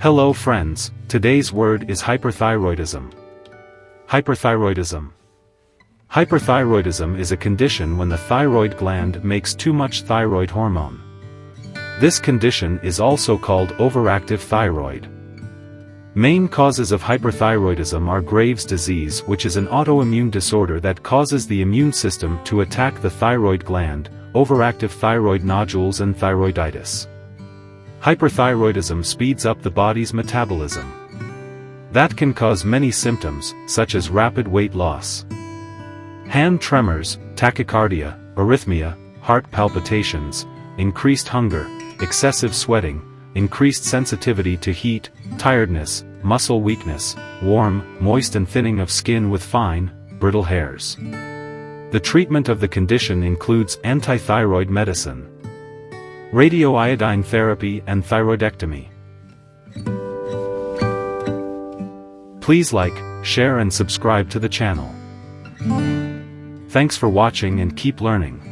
Hello friends, today's word is hyperthyroidism. Hyperthyroidism. Hyperthyroidism is a condition when the thyroid gland makes too much thyroid hormone. This condition is also called overactive thyroid. Main causes of hyperthyroidism are Graves' disease, which is an autoimmune disorder that causes the immune system to attack the thyroid gland, overactive thyroid nodules and thyroiditis. Hyperthyroidism speeds up the body's metabolism. That can cause many symptoms, such as rapid weight loss, hand tremors, tachycardia, arrhythmia, heart palpitations, increased hunger, excessive sweating, increased sensitivity to heat, tiredness, muscle weakness, warm, moist and thinning of skin with fine, brittle hairs. The treatment of the condition includes antithyroid medicine, radioiodine therapy and thyroidectomy. Please like, share and subscribe to the channel. Thanks for watching and keep learning.